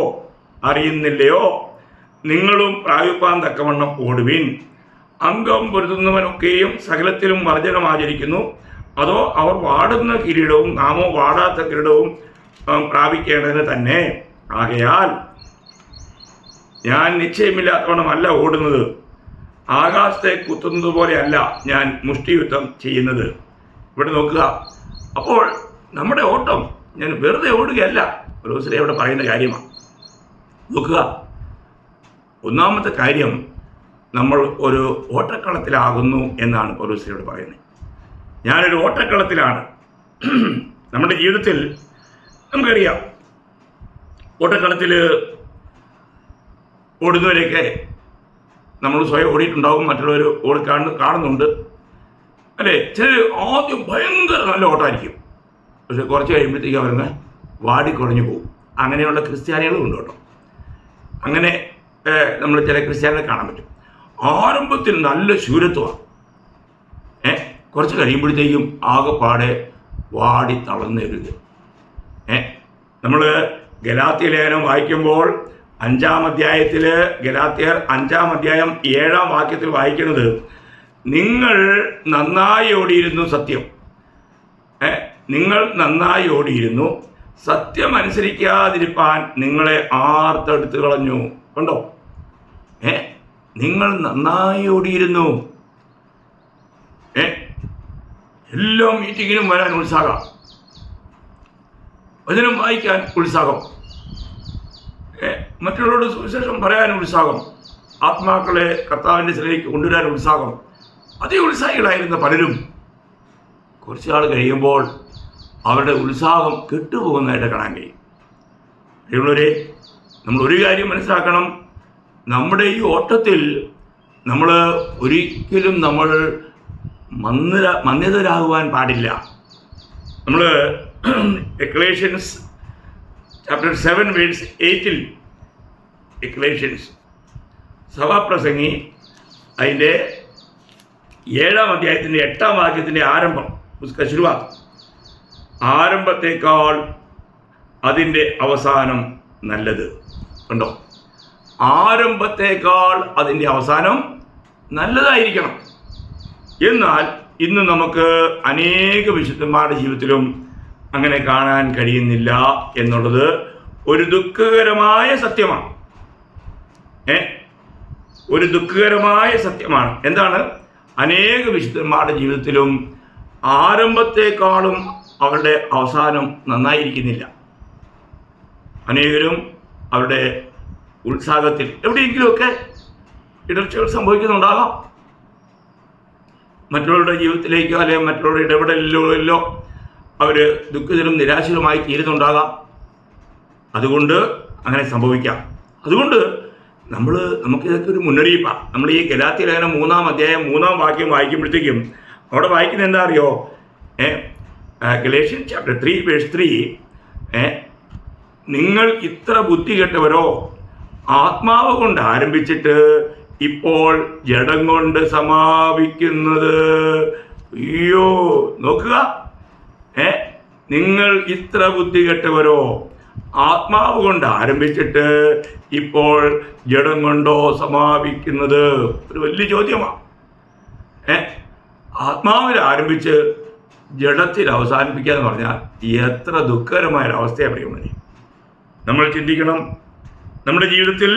നിങ്ങളും പ്രാപിപ്പാൻ തക്കവണ്ണം ഓടുവിൻ. അംഗം പൊരുതുന്നവനൊക്കെയും സകലത്തിലും വർജനം ആചരിക്കുന്നു. അതോ അവർ വാടുന്ന കിരീടവും നാമോ വാടാത്ത കിരീടവും പ്രാപിക്കേണ്ടതിന് തന്നെ. ആകയാൽ ഞാൻ നിശ്ചയമില്ലാത്തവണ്ണമല്ല ഓടുന്നത്, ആകാശത്തെ കുത്തുന്നത് പോലെയല്ല ഞാൻ മുഷ്ടിയുദ്ധം ചെയ്യുന്നത്. ഇവിടെ നോക്കുക. അപ്പോൾ നമ്മുടെ ഓട്ടം ഞാൻ വെറുതെ ഓടുകയല്ല. പൗലോസ് ഇവിടെ പറയുന്ന കാര്യമാണ്. നോക്കുക, ഒന്നാമത്തെ കാര്യം, നമ്മൾ ഒരു ഓട്ടക്കളത്തിലാകുന്നു എന്നാണ് പൗലോസ് ഇവിടെ പറയുന്നത്. ഞാനൊരു ഓട്ടക്കളത്തിലാണ്. നമ്മുടെ ജീവിതത്തിൽ നമുക്കറിയാം, ഓട്ടക്കളത്തിൽ ഓടുന്നവരെയൊക്കെ നമ്മൾ സ്വയം ഓടിയിട്ടുണ്ടാവും, മറ്റുള്ളവർ കാണുന്നുണ്ട് അല്ലേ. ചിലർ ആദ്യം ഭയങ്കര നല്ല ഓട്ടമായിരിക്കും, പക്ഷെ കുറച്ച് കഴിയുമ്പോഴത്തേക്കും അവരങ്ങ് വാടിക്കുറഞ്ഞു പോകും. അങ്ങനെയുള്ള ക്രിസ്ത്യാനികളും ഉണ്ട് കേട്ടോ. അങ്ങനെ നമ്മൾ ചില ക്രിസ്ത്യാനികളെ കാണാൻ പറ്റും. ആരംഭത്തിൽ നല്ല ശൂരത്വമാണ്, കുറച്ച് കഴിയുമ്പോഴത്തേക്കും ആകെപ്പാടെ വാടി തളർന്നരുത്. നമ്മൾ ഗലാത്യ ലേഖനം വായിക്കുമ്പോൾ 5-ാം അധ്യായത്തിൽ, ഗലാത്യർ 5-ാം അധ്യായം 7-ാം വാക്യത്തിൽ വായിക്കുന്നത്, നിങ്ങൾ നന്നായി ഓടിയിരുന്നു സത്യം, നിങ്ങൾ നന്നായി ഓടിയിരുന്നു, സത്യം അനുസരിക്കാതിരിപ്പാൻ നിങ്ങളെ ആർത്തെടുത്ത് കളഞ്ഞു. കണ്ടോ? നിങ്ങൾ നന്നായി ഓടിയിരുന്നു. എല്ലാ മീറ്റിങ്ങിനും വരാൻ ഉത്സാഹം, വചനം വായിക്കാൻ ഉത്സാഹം, മറ്റുള്ളവരോട് സുവിശേഷം പറയാൻ ഉത്സാഹം, ആത്മാക്കളെ കർത്താവിൻ്റെ സ്ഥലത്തേക്ക് കൊണ്ടുവരാൻ ഉത്സാഹം. അതേ ഉത്സാഹികളായിരുന്ന പലരും കുറച്ച് നാൾ കഴിയുമ്പോൾ അവരുടെ ഉത്സാഹം കെട്ടുപോകുന്നതായിട്ട് കാണാൻ കഴിയും. പ്രിയമുള്ളവരെ, നമ്മൾ ഒരു കാര്യം മനസ്സിലാക്കണം. നമ്മുടെ ഈ ഓട്ടത്തിൽ നമ്മൾ ഒരിക്കലും നമ്മൾ മന്യതരാകുവാൻ പാടില്ല. നമ്മൾ എക്ലേഷ്യൻസ് ചാപ്റ്റർ 7 വേഴ്സ് 8 എക്ലേഷ്യൻസ് സഭാപ്രസംഗി അതിൻ്റെ 7-ാം അധ്യായത്തിൻ്റെ 8-ാം വാക്യത്തിൻ്റെ ആരംഭം, ആരംഭത്തേക്കാൾ അതിൻ്റെ അവസാനം നല്ലത്. കണ്ടോ? ആരംഭത്തേക്കാൾ അതിൻ്റെ അവസാനം നല്ലതായിരിക്കണം. എന്നാൽ ഇന്ന് നമുക്ക് അനേക വിശുദ്ധന്മാരുടെ ജീവിതത്തിലും അങ്ങനെ കാണാൻ കഴിയുന്നില്ല എന്നുള്ളത് ഒരു ദുഃഖകരമായ സത്യമാണ്. ഒരു ദുഃഖകരമായ സത്യമാണ്. എന്താണ്? അനേക വിശുദ്ധന്മാരുടെ ജീവിതത്തിലും ആരംഭത്തെക്കാളും അവരുടെ അവസാനം നന്നായിരിക്കുന്നില്ല. അനേകരും അവരുടെ ഉത്സാഹത്തിൽ എവിടെയെങ്കിലുമൊക്കെ ഇടർച്ചകൾ സംഭവിക്കുന്നുണ്ടാകാം. മറ്റുള്ളവരുടെ ജീവിതത്തിലേക്കോ അല്ലെങ്കിൽ മറ്റുള്ളവരുടെ ഇടപെടലിലോ അവർ ദുഃഖിതരും നിരാശരുമായി തീരുന്നുണ്ടാകാം. അതുകൊണ്ട് അങ്ങനെ സംഭവിക്കാം. അതുകൊണ്ട് നമുക്കിതൊക്കെ ഒരു മുന്നറിയിപ്പാണ്. നമ്മൾ ഈ ഗലാത്യ ലേഖനം 3-ാം അധ്യായം 3-ാം വാക്യം വായിക്കുമ്പോഴത്തേക്കും അവിടെ വായിക്കുന്നത് എന്താ അറിയോ? ഗലേഷ്യൻ ചാപ്റ്റർ 3 വേഴ്സ് 3, നിങ്ങൾ ഇത്ര ബുദ്ധി കെട്ടവരോ, ആത്മാവ് കൊണ്ട് ആരംഭിച്ചിട്ട് ഇപ്പോൾ ജഡം കൊണ്ട് സമാപിക്കുന്നത്. അയ്യോ, നോക്കുക. നിങ്ങൾ ഇത്ര ബുദ്ധി കെട്ടവരോ, ആത്മാവ് കൊണ്ട് ആരംഭിച്ചിട്ട് ഇപ്പോൾ ജഡം കൊണ്ടോ സമാപിക്കുന്നത്. ഒരു വലിയ ചോദ്യമാണ്. ആത്മാവിൽ ആരംഭിച്ച് ജഡത്തിൽ അവസാനിപ്പിക്കുക എന്ന് പറഞ്ഞാൽ എത്ര ദുഃഖകരമായൊരവസ്ഥയാണ് പറയുന്നത്. നമ്മൾ ചിന്തിക്കണം. നമ്മുടെ ജീവിതത്തിൽ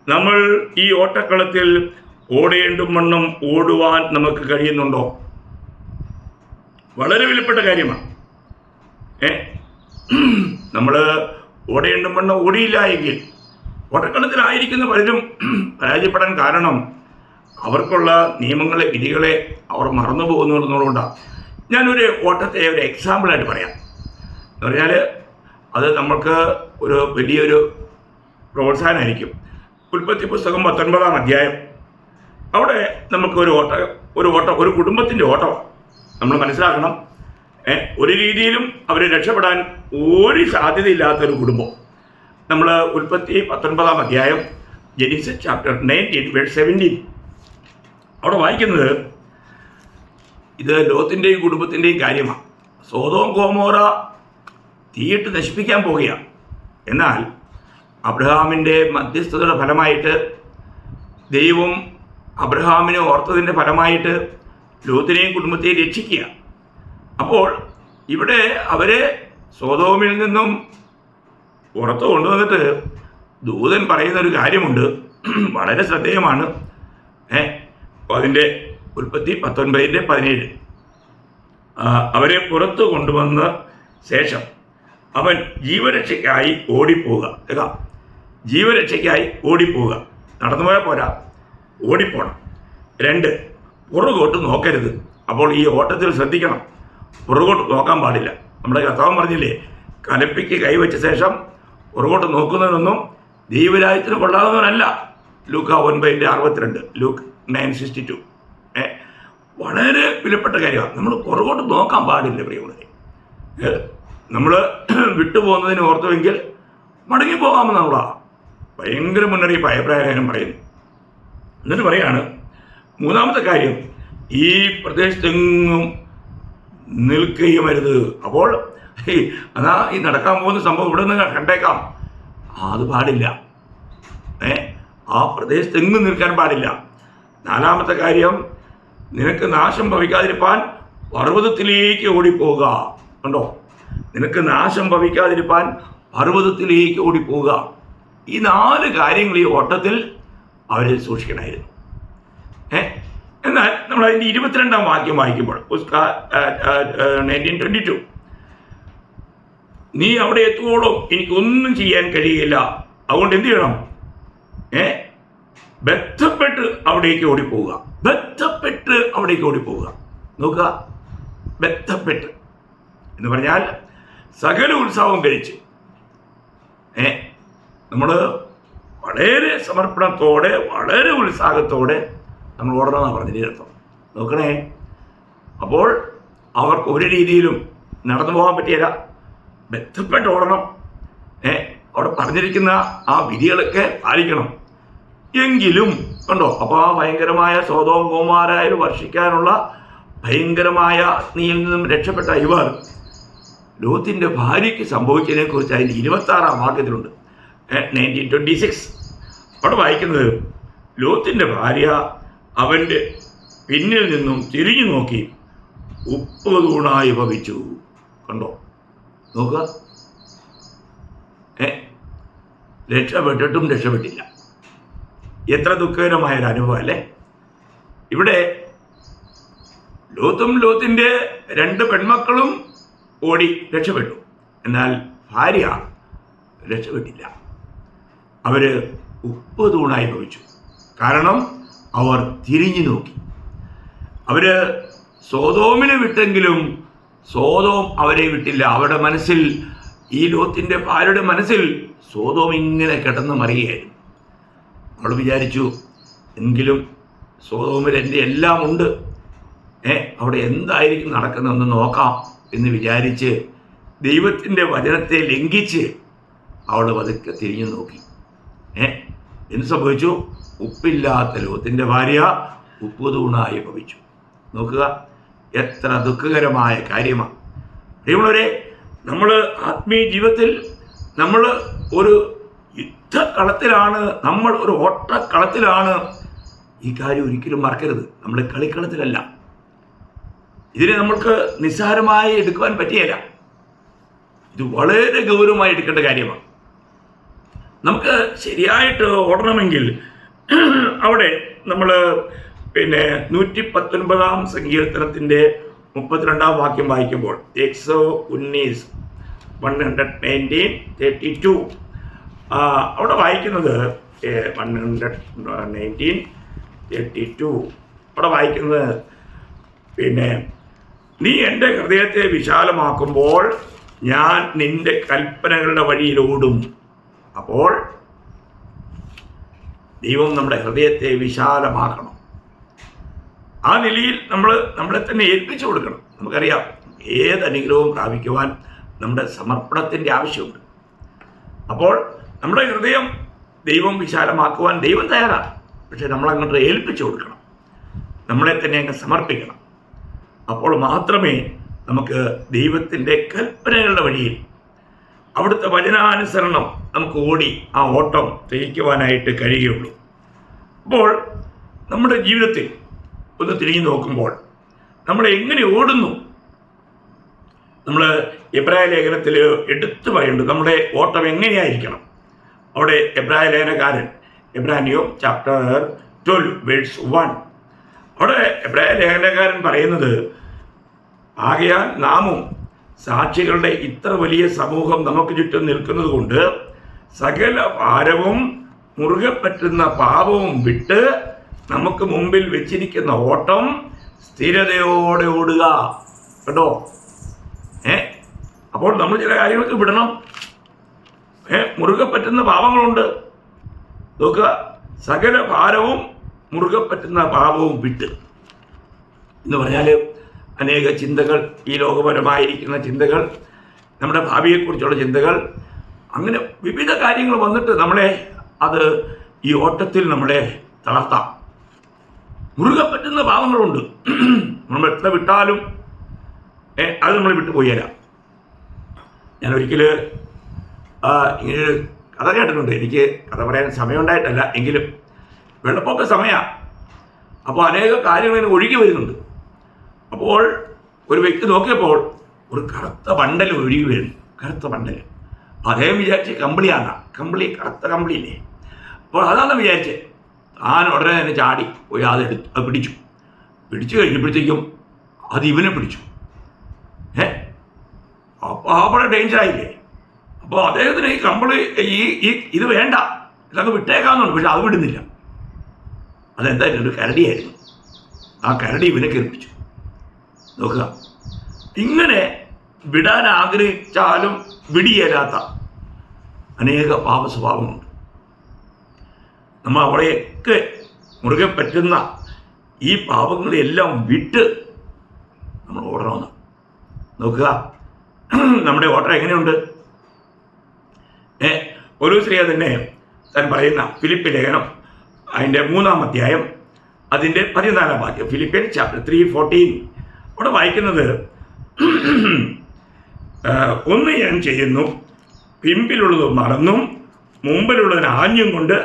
നമ്മൾ ഈ ഓട്ടക്കളത്തിൽ ഓടേണ്ടും വണ്ണം ഓടുവാൻ നമുക്ക് കഴിയുന്നുണ്ടോ? വളരെ വിലപ്പെട്ട കാര്യമാണ്. നമ്മൾ ഓടേണ്ടും വണ്ണം ഓടിയില്ല എങ്കിൽ ഓട്ടക്കളത്തിലായിരിക്കുന്ന പലരും പരാജയപ്പെടാൻ കാരണം അവർക്കുള്ള നിയമങ്ങളെ, വിധികളെ അവർ മറന്നു പോകുന്നതുകൊണ്ടാണ്. ഞാനൊരു ഓട്ടത്തെ ഒരു എക്സാമ്പിളായിട്ട് പറയാം. എന്ന് പറഞ്ഞാൽ അത് നമുക്ക് ഒരു വലിയൊരു പ്രോത്സാഹനമായിരിക്കും. ഉൽപ്പത്തി പുസ്തകം 19-ാം അധ്യായം അവിടെ നമുക്ക് ഒരു കുടുംബത്തിൻ്റെ ഓട്ടമാണ് നമ്മൾ മനസ്സിലാക്കണം. ഒരു രീതിയിലും അവർ രക്ഷപ്പെടാൻ ഒരു സാധ്യതയില്ലാത്തൊരു കുടുംബം. നമ്മൾ ഉൽപ്പത്തി 19-ാം അധ്യായം ജെനീസിസ് ചാപ്റ്റർ 19 വേഴ്സ് 17 അവിടെ വായിക്കുന്നത് ഇത് ലോത്തിൻ്റെയും കുടുംബത്തിൻ്റെയും കാര്യമാണ്. സോദോം ഗോമോറ തീയിട്ട് നശിപ്പിക്കാൻ പോവുകയാണ്. എന്നാൽ അബ്രഹാമിൻ്റെ മധ്യസ്ഥതയുടെ ഫലമായിട്ട് ദൈവം അബ്രഹാമിനെ ഓർത്തതിൻ്റെ ഫലമായിട്ട് ലോത്തിനെയും കുടുംബത്തെയും രക്ഷിക്കുക. അപ്പോൾ ഇവിടെ അവരെ സോദോമിൽ നിന്നും പുറത്ത് കൊണ്ടുവന്നിട്ട് ദൂതൻ പറയുന്നൊരു കാര്യമുണ്ട്, വളരെ ശ്രദ്ധേയമാണ്. അതിൻ്റെ ഉൽപ്പത്തി 19:17 അവരെ പുറത്ത് കൊണ്ടുവന്ന ശേഷം അവൻ ജീവരക്ഷയ്ക്കായി ഓടിപ്പോവുക. ജീവരക്ഷയ്ക്കായി ഓടിപ്പോവുക. നടന്നു പോയാൽ പോരാ, ഓടിപ്പോണം. 2, പുറകോട്ട് നോക്കരുത്. അപ്പോൾ ഈ ഓട്ടത്തിൽ ശ്രദ്ധിക്കണം, പുറകോട്ട് നോക്കാൻ പാടില്ല. നമ്മുടെ കർത്താവ് പറഞ്ഞില്ലേ, കലപ്പിക്ക് കൈവച്ച ശേഷം പുറകോട്ട് നോക്കുന്നതിനൊന്നും ദൈവരാജ്യത്തിന് കൊള്ളാവുന്നവനല്ല. ലൂക്ക 9:62, ലൂക്ക് 9:62. വളരെ വിലപ്പെട്ട കാര്യമാണ്. നമ്മൾ പുറകോട്ട് നോക്കാൻ പാടില്ല പ്രിയമുള്ളവരെ. നമ്മൾ വിട്ടുപോകുന്നതിന് ഓർത്തുവെങ്കിൽ മടങ്ങിപ്പോകാമെന്നുള്ള ഭയങ്കര മുന്നറിയിപ്പ് അഭിപ്രായം പറയുന്നു. എന്നിട്ട് പറയാണ്, 3-ാമത്തെ കാര്യം, ഈ പ്രദേശത്തെങ്ങും നിൽക്കുകയുമരുത്. അപ്പോൾ അതാ ഈ നടക്കാൻ പോകുന്ന സംഭവം ഇവിടെ നിന്ന് കണ്ടേക്കാം, അത് പാടില്ല. ആ പ്രദേശത്തെങ്ങും നിൽക്കാൻ പാടില്ല. 4-ാമത്തെ കാര്യം, നിനക്ക് നാശം ഭവിക്കാതിരിപ്പാൻ പർവ്വതത്തിലേക്ക് ഓടിപ്പോവുക. കണ്ടോ, നിനക്ക് നാശം ഭവിക്കാതിരിപ്പാൻ പർവ്വതത്തിലേക്ക് ഓടിപ്പോവുക. ഈ 4 കാര്യങ്ങൾ ഈ ഓട്ടത്തിൽ അവർ സൂക്ഷിക്കണമായിരുന്നു. എന്നാൽ നമ്മൾ അതിൻ്റെ 22-ാം വാക്യം വായിക്കുമ്പോൾ 19:22, നീ അവിടെ എത്തുവോളം എനിക്കൊന്നും ചെയ്യാൻ കഴിയില്ല, അതുകൊണ്ട് എന്ത് ചെയ്യണം? ബന്ധപ്പെട്ട് അവിടേക്ക് ഓടിപ്പോവുക. ബന്ധപ്പെട്ട് അവിടേക്ക് ഓടിപ്പോവുക. നോക്കുക, ബന്ധപ്പെട്ട് എന്ന് പറഞ്ഞാൽ സകല ഉത്സവം കഴിച്ച് നമ്മൾ വളരെ സമർപ്പണത്തോടെ വളരെ ഉത്സാഹത്തോടെ നമ്മൾ ഓടണമെന്നാണ് പറഞ്ഞതിനർത്ഥം. നോക്കണേ, അപ്പോൾ അവർക്ക് ഒരു രീതിയിലും നടന്നു പോകാൻ പറ്റിയില്ല, ബന്ധപ്പെട്ട് ഓടണം. അവിടെ പറഞ്ഞിരിക്കുന്ന ആ വിധികളൊക്കെ പാലിക്കണം. എങ്കിലും കണ്ടോ, അപ്പോൾ ആ ഭയങ്കരമായ സോദോം ഗോമോരയിൽ വർഷിക്കാനുള്ള ഭയങ്കരമായ അഗ്നിയിൽ നിന്നും രക്ഷപ്പെട്ട ഇവർ ലോത്തിൻ്റെ ഭാര്യയ്ക്ക് സംഭവിച്ചതിനെ കുറിച്ച് അതിൻ്റെ 26-ാം വാക്യത്തിലുണ്ട്, 19:26. അവിടെ വായിക്കുന്നത്, ലോത്തിൻ്റെ ഭാര്യ അവൻ്റെ പിന്നിൽ നിന്നും തിരിഞ്ഞു നോക്കി 30 തൂണായി ഭവിച്ചു. കണ്ടോ, നോക്കുക, രക്ഷപ്പെട്ടിട്ടും രക്ഷപ്പെട്ടില്ല. എത്ര ദുഃഖകരമായൊരു അനുഭവം അല്ലേ. ഇവിടെ ലോത്തിൻ്റെ 2 പെൺമക്കളും ഓടി രക്ഷപ്പെട്ടു, എന്നാൽ ഭാര്യ രക്ഷപ്പെട്ടില്ല. അവർ 30 തൂണായി ഭവിച്ചു. കാരണം അവർ തിരിഞ്ഞു നോക്കി. അവർ സോദോമിനെ വിട്ടെങ്കിലും സോദോം അവരെ വിട്ടില്ല. അവരുടെ മനസ്സിൽ, ഈ ലോത്തിൻ്റെ ഭാര്യയുടെ മനസ്സിൽ സോദോം ഇങ്ങനെ കിടന്ന് മറിയുകയായിരുന്നു. അവൾ വിചാരിച്ചു, എങ്കിലും സോദോമിൽ എൻ്റെ എല്ലാം ഉണ്ട്, അവിടെ എന്തായിരിക്കും നടക്കുന്നതെന്ന് നോക്കാം എന്ന് വിചാരിച്ച് ദൈവത്തിൻ്റെ വചനത്തെ ലംഘിച്ച് അവൾ പതുക്കെ തിരിഞ്ഞു നോക്കി. എന്ത് സംഭവിച്ചു? ഉപ്പില്ലാത്ത ലോത്തിൻ്റെ ഭാര്യ 30 തൂണായി ഭവിച്ചു. നോക്കുക, എത്ര ദുഃഖകരമായ കാര്യമാണ്. പ്രിയമുള്ളവരെ, നമ്മൾ ആത്മീയ ജീവിതത്തിൽ നമ്മൾ ഒരു യുദ്ധക്കളത്തിലാണ്, നമ്മൾ ഒരു ഓട്ടക്കളത്തിലാണ്. ഈ കാര്യം ഒരിക്കലും മറക്കരുത്. നമ്മൾ കളിക്കളത്തിലല്ല. ഇതിനെ നമ്മൾക്ക് നിസ്സാരമായി എടുക്കുവാൻ പറ്റിയല്ല. ഇത് വളരെ ഗൗരവമായി എടുക്കേണ്ട കാര്യമാണ്. നമുക്ക് ശരിയായിട്ട് ഓടണമെങ്കിൽ അവിടെ നമ്മൾ 119-ാം സങ്കീർത്തനത്തിൻ്റെ 32-ാം വാക്യം വായിക്കുമ്പോൾ, എക്സോ 119:32 അവിടെ വായിക്കുന്നത് 119:32 അവിടെ വായിക്കുന്നത്, നീ എൻ്റെ ഹൃദയത്തെ വിശാലമാക്കുമ്പോൾ ഞാൻ നിൻ്റെ കൽപ്പനകളുടെ വഴിയിലോടും. അപ്പോൾ ദൈവം നമ്മുടെ ഹൃദയത്തെ വിശാലമാക്കണം. ആ നിലയിൽ നമ്മളെ തന്നെ ഏൽപ്പിച്ചു കൊടുക്കണം. നമുക്കറിയാം, ഏത് അനുഗ്രഹവും പ്രാപിക്കുവാൻ നമ്മുടെ സമർപ്പണത്തിൻ്റെ ആവശ്യമുണ്ട്. അപ്പോൾ നമ്മുടെ ഹൃദയം ദൈവം വിശാലമാക്കുവാൻ ദൈവം തയ്യാറാണ്. പക്ഷെ നമ്മളങ്ങോട്ട് ഏൽപ്പിച്ചു കൊടുക്കണം, നമ്മളെ തന്നെ അങ്ങ് സമർപ്പിക്കണം. അപ്പോൾ മാത്രമേ നമുക്ക് ദൈവത്തിൻ്റെ കൽപ്പനകളുടെ വഴിയിൽ അവിടുത്തെ വചനാനുസരണം നമുക്ക് ഓടി ആ ഓട്ടം ജയിക്കുവാനായിട്ട് കഴിയുകയുള്ളൂ. അപ്പോൾ നമ്മുടെ ജീവിതത്തിൽ ഒന്ന് തിരിഞ്ഞു നോക്കുമ്പോൾ നമ്മൾ എങ്ങനെ ഓടുന്നു? നമ്മൾ എബ്രായ ലേഖനത്തിൽ എടുത്തു പറയുന്നുണ്ട് നമ്മുടെ ഓട്ടം എങ്ങനെയായിരിക്കണം. അവിടെ എബ്രായ ലേഖനക്കാരൻ എബ്രാനിയോ ചാപ്റ്റർ 12 വേഴ്സ് 1 അവിടെ എബ്രായ ലേഖനക്കാരൻ പറയുന്നത്, ആകയാൽ നാമും സാക്ഷികളുടെ ഇത്ര വലിയ സമൂഹം നമുക്ക് ചുറ്റും നിൽക്കുന്നത് കൊണ്ട് സകല ഭാരവും മുറുകെ പറ്റുന്ന പാപവും വിട്ട് നമുക്ക് മുമ്പിൽ വെച്ചിരിക്കുന്ന ഓട്ടം സ്ഥിരതയോടെ ഓടുക. കേട്ടോ? അപ്പോൾ നമ്മൾ ചില കാര്യങ്ങൾക്ക് വിടണം. മുറുകെ പറ്റുന്ന പാപങ്ങളുണ്ട്. നോക്കുക, സകല ഭാരവും മുറുകെ പറ്റുന്ന പാപവും വിട്ട് എന്ന് പറഞ്ഞാൽ അനേക ചിന്തകൾ, ഈ ലോകപരമായിരിക്കുന്ന ചിന്തകൾ, നമ്മുടെ ഭാവിയെക്കുറിച്ചുള്ള ചിന്തകൾ, അങ്ങനെ വിവിധ കാര്യങ്ങൾ വന്നിട്ട് നമ്മളെ ഈ ഓട്ടത്തിൽ നമ്മളെ തളർത്താം. മുറുകെ പറ്റുന്ന പാവങ്ങളുണ്ട്. നമ്മൾ എത്ര വിട്ടാലും അത് നമ്മൾ വിട്ടുപോയാല. ഞാൻ ഒരിക്കൽ ഇങ്ങനെ കഥ കേട്ടിട്ടുണ്ട്. എനിക്ക് കഥ പറയാൻ സമയമുണ്ടായിട്ടല്ല, എങ്കിലും വെള്ളപ്പൊക്ക സമയമാണ്. അപ്പോൾ അനേക കാര്യങ്ങൾ ഇങ്ങനെ ഒഴുകി വരുന്നുണ്ട്. അപ്പോൾ ഒരു വ്യക്തി നോക്കിയപ്പോൾ ഒരു കറുത്ത ബണ്ടൽ ഒഴുകി വരുന്നു. കറുത്ത ബണ്ടൽ. അദ്ദേഹം വിചാരിച്ച് കമ്പിളിയാണ്. കറുത്ത കമ്പിളിയില്ലേ? അപ്പോൾ അതാണെന്ന് വിചാരിച്ച് താൻ ഉടനെ തന്നെ ചാടി പോയി അത് പിടിച്ചു കഴിഞ്ഞപ്പോഴത്തേക്കും അത് ഇവനെ പിടിച്ചു. അപ്പോൾ അവിടെ ഡേഞ്ചറായില്ലേ? അപ്പോൾ അദ്ദേഹത്തിന് ഈ കമ്പിളി ഇത് വേണ്ട, ഇതൊക്കെ വിട്ടേക്കാന്നുണ്ട്. പക്ഷെ അത് വിടുന്നില്ല. അതെന്തായാലും ഒരു കരടിയായിരുന്നു. ആ കരടി ഇവനെ കയറിപ്പിച്ചു. നോക്കുക, ഇങ്ങനെ വിടാൻ ആഗ്രഹിച്ചാലും വിടിയേലാത്ത അനേക പാപ സ്വഭാവങ്ങളുണ്ട്. നമ്മൾ അവിടെയൊക്കെ മുറുകെ പറ്റുന്ന ഈ പാപങ്ങളെല്ലാം വിട്ട് നമ്മൾ ഓടണമെന്ന്. നോക്കുക, നമ്മുടെ ഓട്ടം എങ്ങനെയുണ്ട്? ഒരു സ്ത്രീ തന്നെ താൻ പറയുന്ന ഫിലിപ്പ് ലേഖനം അതിൻ്റെ 3-ാം അധ്യായം അതിൻ്റെ 14-ാം വാക്യം, ഫിലിപ്പിയൻ ചാപ്റ്റർ 3:14 അവിടെ വായിക്കുന്നത്, ഒന്ന് ഞാൻ ചെയ്യുന്നു, പിമ്പിലുള്ളത് മറന്നും മുമ്പിലുള്ളതിന് ആഞ്ഞും കൊണ്ട്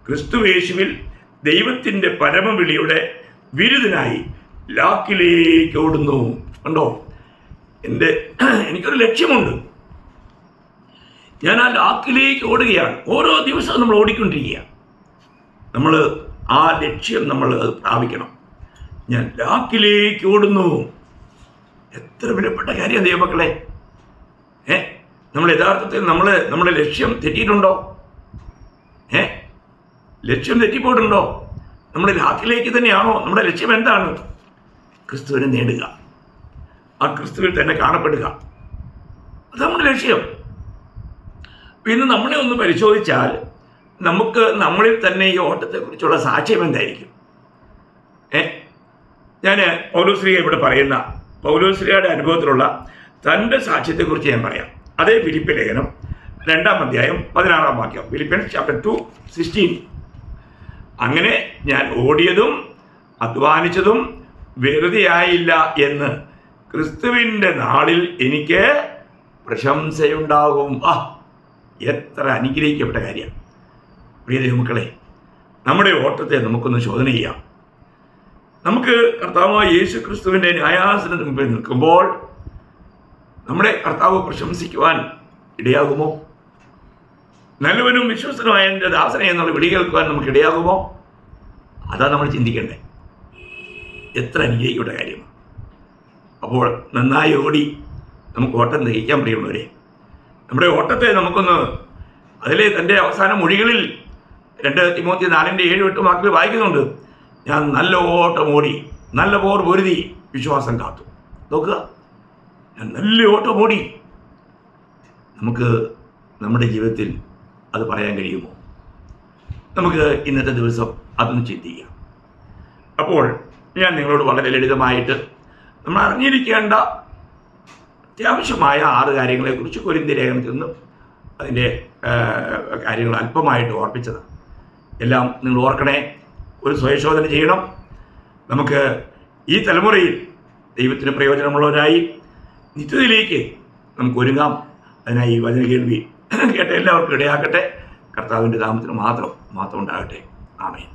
ക്രിസ്തുയേശുവിൽ ദൈവത്തിൻ്റെ പരമവിളിയുടെ വിരുദ്ധനായി ലാക്കിലേക്ക് ഓടുന്നു. കണ്ടോ? എനിക്കൊരു ലക്ഷ്യമുണ്ട്. ഞാൻ ആ ലാക്കിലേക്ക് ഓടുകയാണ്. ഓരോ ദിവസവും നമ്മൾ ഓടിക്കൊണ്ടിരിക്കുക. നമ്മൾ ആ ലക്ഷ്യം നമ്മൾ അത് പ്രാപിക്കണം. ഞാൻ ലാക്കിലേക്ക് ഓടുന്നു. എത്ര വിലപ്പെട്ട കാര്യം ദൈവമക്കളെ! നമ്മൾ യഥാർത്ഥത്തിൽ നമ്മുടെ ലക്ഷ്യം തെറ്റിയിട്ടുണ്ടോ? ലക്ഷ്യം തെറ്റിപ്പോയിട്ടുണ്ടോ? നമ്മുടെ ലാക്കിലേക്ക് തന്നെയാണോ? നമ്മുടെ ലക്ഷ്യം എന്താണ്? ക്രിസ്തുവിനെ നേടുക, ആ ക്രിസ്തുവിൽ തന്നെ കാണപ്പെടുക. അത് നമ്മുടെ ലക്ഷ്യം. ഇന്ന് നമ്മളെ ഒന്ന് പരിശോധിച്ചാൽ നമുക്ക് നമ്മളിൽ തന്നെ ഈ ഓട്ടത്തെക്കുറിച്ചുള്ള സാക്ഷ്യം എന്തായിരിക്കും? ഞാൻ പൗലോസ്ലീഹ ഇവിടെ പറയുന്ന പൗലോസ്ലീഹയുടെ അനുഭവത്തിലുള്ള തൻ്റെ സാക്ഷ്യത്തെക്കുറിച്ച് ഞാൻ പറയാം. അതേ ഫിലിപ്പ് ലേഖനം 2-ാം അധ്യായം 16-ാം വാക്യം, ഫിലിപ്പിയൻസ് ചാപ്റ്റർ 2:16. അങ്ങനെ ഞാൻ ഓടിയതും അധ്വാനിച്ചതും വെറുതെയായില്ല എന്ന് ക്രിസ്തുവിൻ്റെ നാളിൽ എനിക്ക് പ്രശംസയുണ്ടാകും. എത്ര അനുഗ്രഹിക്കപ്പെട്ട കാര്യമാണ് പ്രിയ ദൈവമക്കളെ! നമ്മുടെ ഓട്ടത്തെ നമുക്കൊന്ന് ശോധന ചെയ്യാം. നമുക്ക് കർത്താവായ യേശു ക്രിസ്തുവിൻ്റെ ന്യായാസനത്തിന് മുമ്പിൽ നിൽക്കുമ്പോൾ നമ്മുടെ കർത്താവ് പ്രശംസിക്കുവാൻ ഇടയാകുമോ? നല്ലവനും വിശ്വസ്തനുമായ എൻ്റെ ദാസനെ എന്നുള്ള വിളി കേൾക്കുവാൻ നമുക്ക് ഇടയാകുമോ? അതാണ് നമ്മൾ ചിന്തിക്കേണ്ടത്. എത്ര അനുഗ്രഹിക്കപ്പെട്ട കാര്യമാണ്. അപ്പോൾ നന്നായി ഓടി നമുക്ക് ഓട്ടം തികയ്ക്കാൻ പ്രിയമുള്ളവരെ. നമ്മുടെ ഓട്ടത്തെ നമുക്കൊന്ന് അതിലെ തൻ്റെ അവസാന മൊഴികളിൽ 2 തിമോത്തി 4:7-8 വാക്കുകൾ വായിക്കുന്നുണ്ട്. ഞാൻ നല്ല ഓട്ടം ഓടി, നല്ല പോർ പൊരുതി, വിശ്വാസം കാത്തു. നോക്കുക, ഞാൻ നല്ല ഓട്ടം ഓടി. നമുക്ക് നമ്മുടെ ജീവിതത്തിൽ അത് പറയാൻ കഴിയുമോ? നമുക്ക് ഇന്നത്തെ ദിവസം അതൊന്ന് ചിന്തിക്കാം. അപ്പോൾ ഞാൻ നിങ്ങളോട് വളരെ ലളിതമായിട്ട് നമ്മൾ അറിഞ്ഞിരിക്കേണ്ട അത്യാവശ്യമായ 6 കാര്യങ്ങളെക്കുറിച്ച് കൊരിന്ത്യർ ലേഖനത്തിൽ നിന്നും അതിൻ്റെ കാര്യങ്ങൾ അല്പമായിട്ട് ഓർപ്പിച്ചതാണ്. എല്ലാം നിങ്ങൾ ഓർക്കണേ, ഒരു സ്വയശോധന ചെയ്യണം. നമുക്ക് ഈ തലമുറയിൽ ദൈവത്തിന് പ്രയോജനമുള്ളവരായി നിത്യതയിലേക്ക് നമുക്ക് ഒരുങ്ങാം. അതിനായി ഈ വചന കേൾവി കേട്ട എല്ലാവർക്കും ഇടയാക്കട്ടെ. കർത്താവിൻ്റെ നാമത്തിന് മാത്രം ഉണ്ടാകട്ടെ. ആമേൻ.